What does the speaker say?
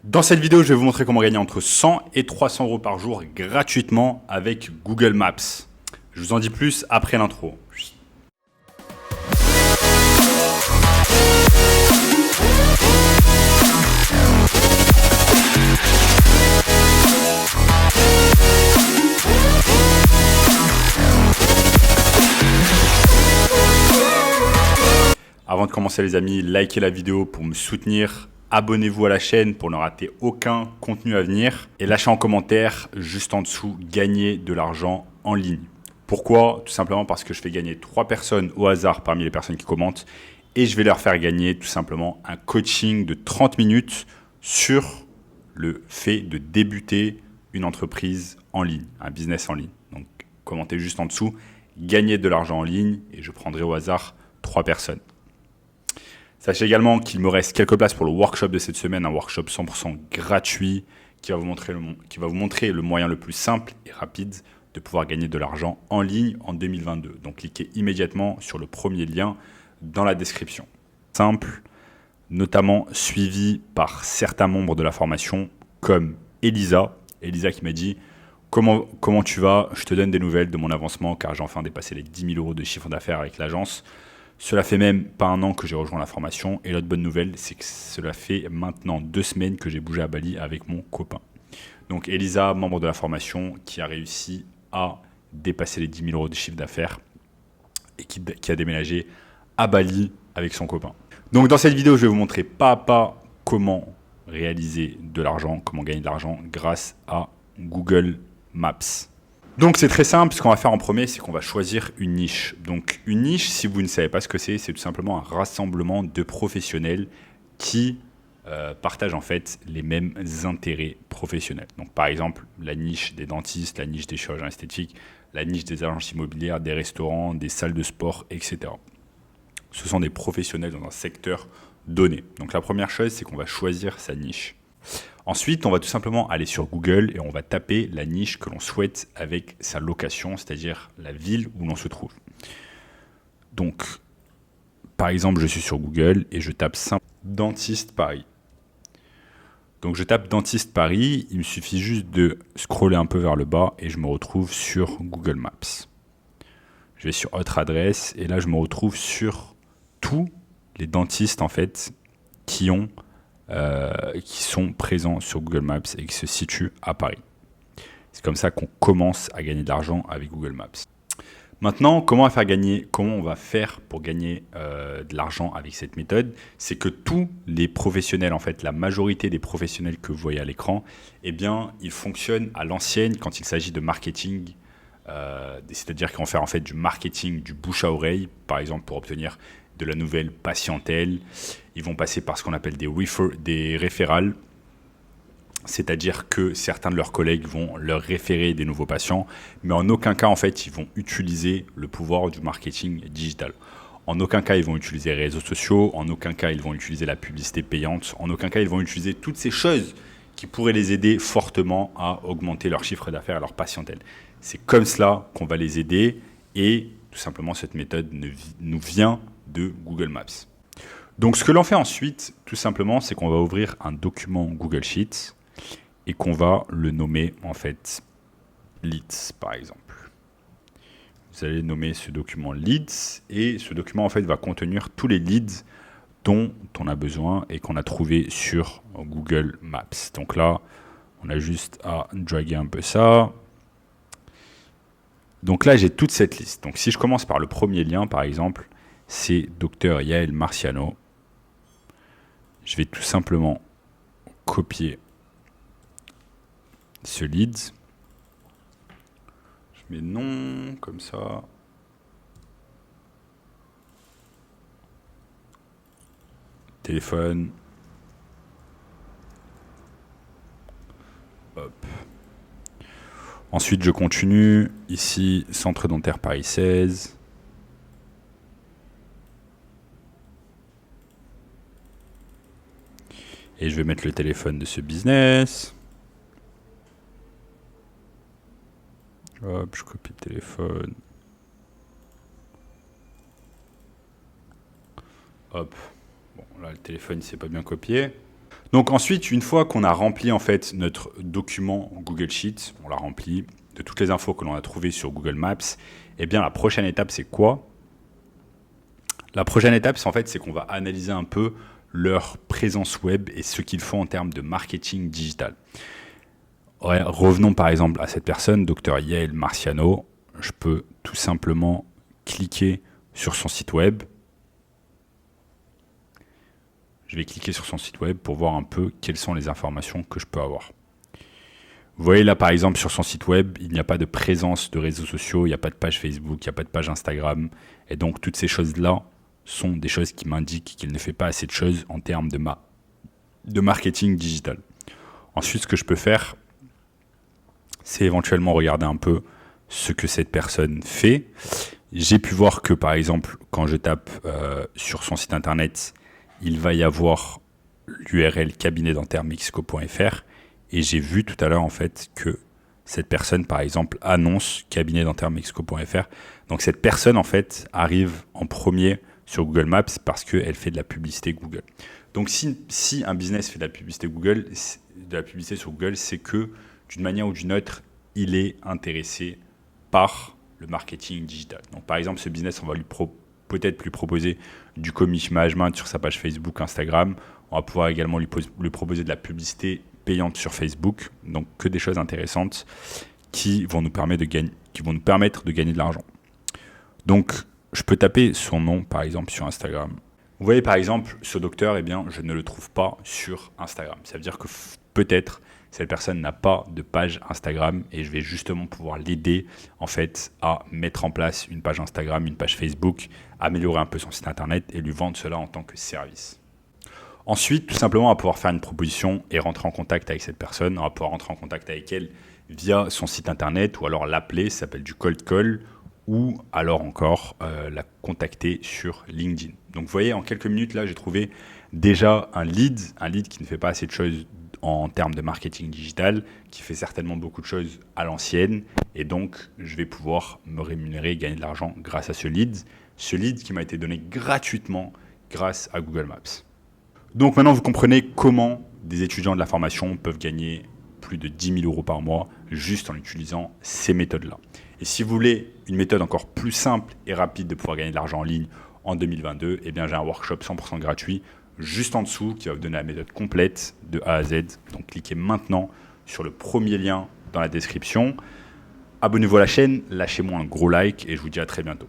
Dans cette vidéo, je vais vous montrer comment gagner entre 100 et 300 euros par jour gratuitement avec Google Maps. Je vous en dis plus après l'intro. Avant de commencer les amis, likez la vidéo pour me soutenir. Abonnez-vous à la chaîne pour ne rater aucun contenu à venir. Et lâchez en commentaire, juste en dessous, gagner de l'argent en ligne. Pourquoi? Tout simplement parce que je fais gagner 3 personnes au hasard parmi les personnes qui commentent. Et je vais leur faire gagner tout simplement un coaching de 30 minutes sur le fait de débuter une entreprise en ligne, un business en ligne. Donc commentez juste en dessous, gagner de l'argent en ligne et je prendrai au hasard 3 personnes. Sachez également qu'il me reste quelques places pour le workshop de cette semaine, un workshop 100% gratuit qui va vous montrer le moyen le plus simple et rapide de pouvoir gagner de l'argent en ligne en 2022. Donc cliquez immédiatement sur le premier lien dans la description. Simple, notamment suivi par certains membres de la formation comme Elisa. Elisa qui m'a dit comment tu vas? Je te donne des nouvelles de mon avancement car j'ai enfin dépassé les 10 000 euros de chiffre d'affaires avec l'agence. Cela fait même pas un an que j'ai rejoint la formation. Et l'autre bonne nouvelle, c'est que cela fait maintenant 2 semaines que j'ai bougé à Bali avec mon copain. Donc Elisa, membre de la formation, qui a réussi à dépasser les 10 000 euros de chiffre d'affaires et qui a déménagé à Bali avec son copain. Donc dans cette vidéo, je vais vous montrer pas à pas comment réaliser de l'argent, comment gagner de l'argent grâce à Google Maps. Donc c'est très simple, ce qu'on va faire en premier, c'est qu'on va choisir une niche. Donc une niche, si vous ne savez pas ce que c'est tout simplement un rassemblement de professionnels qui partagent en fait les mêmes intérêts professionnels. Donc par exemple, la niche des dentistes, la niche des chirurgiens esthétiques, la niche des agences immobilières, des restaurants, des salles de sport, etc. Ce sont des professionnels dans un secteur donné. Donc la première chose, c'est qu'on va choisir sa niche. Ensuite, on va tout simplement aller sur Google et on va taper la niche que l'on souhaite avec sa location, c'est-à-dire la ville où l'on se trouve. Donc, par exemple, je suis sur Google et je tape dentiste Paris. Donc, je tape dentiste Paris, il me suffit juste de scroller un peu vers le bas et je me retrouve sur Google Maps. Je vais sur autre adresse et là, je me retrouve sur tous les dentistes en fait qui sont présents sur Google Maps et qui se situent à Paris. C'est comme ça qu'on commence à gagner de l'argent avec Google Maps. Maintenant, comment on va faire pour gagner de l'argent avec cette méthode? C'est que tous les professionnels, en fait, la majorité des professionnels que vous voyez à l'écran, eh bien, ils fonctionnent à l'ancienne quand il s'agit de marketing. C'est-à-dire qu'ils vont faire en fait du marketing, du bouche à oreille, par exemple pour obtenir de la nouvelle patientèle. Ils vont passer par ce qu'on appelle des référals, c'est-à-dire que certains de leurs collègues vont leur référer des nouveaux patients, mais en aucun cas, en fait, ils vont utiliser le pouvoir du marketing digital. En aucun cas, ils vont utiliser les réseaux sociaux, en aucun cas, ils vont utiliser la publicité payante, en aucun cas, ils vont utiliser toutes ces choses qui pourraient les aider fortement à augmenter leur chiffre d'affaires et leur patientèle. C'est comme cela qu'on va les aider et tout simplement, cette méthode nous vient de Google Maps. Donc, ce que l'on fait ensuite, tout simplement, c'est qu'on va ouvrir un document Google Sheets et qu'on va le nommer, en fait, Leads, par exemple. Vous allez nommer ce document Leads et ce document, en fait, va contenir tous les leads dont on a besoin et qu'on a trouvé sur Google Maps. Donc là, on a juste à draguer un peu ça. Donc là, j'ai toute cette liste. Donc si je commence par le premier lien, par exemple, c'est Dr Yael Marciano. Je vais tout simplement copier ce lead. Je mets nom, comme ça. Téléphone. Hop. Ensuite, je continue. Ici, Centre dentaire Paris 16. Et je vais mettre le téléphone de ce business. Hop, je copie le téléphone. Hop. Bon, là, le téléphone, il ne s'est pas bien copié. Donc ensuite, une fois qu'on a rempli en fait notre document Google Sheet, on l'a rempli de toutes les infos que l'on a trouvées sur Google Maps, eh bien la prochaine étape c'est quoi? La prochaine étape c'est qu'on va analyser un peu leur présence web et ce qu'ils font en termes de marketing digital. Ouais, revenons par exemple à cette personne, Dr Yael Marciano. Je peux tout simplement cliquer sur son site web. Je vais cliquer sur son site web pour voir un peu quelles sont les informations que je peux avoir. Vous voyez là par exemple sur son site web, il n'y a pas de présence de réseaux sociaux, il n'y a pas de page Facebook, il n'y a pas de page Instagram. Et donc toutes ces choses-là sont des choses qui m'indiquent qu'il ne fait pas assez de choses en termes de marketing digital. Ensuite, ce que je peux faire, c'est éventuellement regarder un peu ce que cette personne fait. J'ai pu voir que par exemple, quand je tape sur son site internet, il va y avoir l'URL cabinetdentaire-mexico.fr et j'ai vu tout à l'heure en fait que cette personne par exemple annonce cabinetdentaire-mexico.fr. Donc cette personne en fait arrive en premier sur Google Maps parce qu'elle fait de la publicité Google. Donc si un business fait de la publicité sur Google, c'est que d'une manière ou d'une autre, il est intéressé par le marketing digital. Donc par exemple, ce business, on va peut-être lui proposer du community management sur sa page Facebook, Instagram. On va pouvoir également lui proposer de la publicité payante sur Facebook. Donc que des choses intéressantes qui vont nous permettre de gagner de l'argent. Donc je peux taper son nom par exemple sur Instagram. Vous voyez par exemple ce docteur, eh bien je ne le trouve pas sur Instagram. Ça veut dire que peut-être cette personne n'a pas de page Instagram et je vais justement pouvoir l'aider en fait à mettre en place une page Instagram, une page Facebook, améliorer un peu son site internet et lui vendre cela en tant que service. Ensuite, tout simplement, on va pouvoir faire une proposition et rentrer en contact avec cette personne. On va pouvoir rentrer en contact avec elle via son site internet ou alors l'appeler, ça s'appelle du cold call, ou alors encore la contacter sur LinkedIn. Donc vous voyez, en quelques minutes, là, j'ai trouvé déjà un lead qui ne fait pas assez de choses en termes de marketing digital, qui fait certainement beaucoup de choses à l'ancienne, et donc je vais pouvoir me rémunérer, gagner de l'argent grâce à ce lead qui m'a été donné gratuitement grâce à Google Maps. Donc maintenant, vous comprenez comment des étudiants de la formation peuvent gagner plus de 10 000 € par mois juste en utilisant ces méthodes-là. Et si vous voulez une méthode encore plus simple et rapide de pouvoir gagner de l'argent en ligne en 2022, eh bien j'ai un workshop 100% gratuit juste en dessous qui va vous donner la méthode complète de A à Z. Donc cliquez maintenant sur le premier lien dans la description. Abonnez-vous à la chaîne, lâchez-moi un gros like et je vous dis à très bientôt.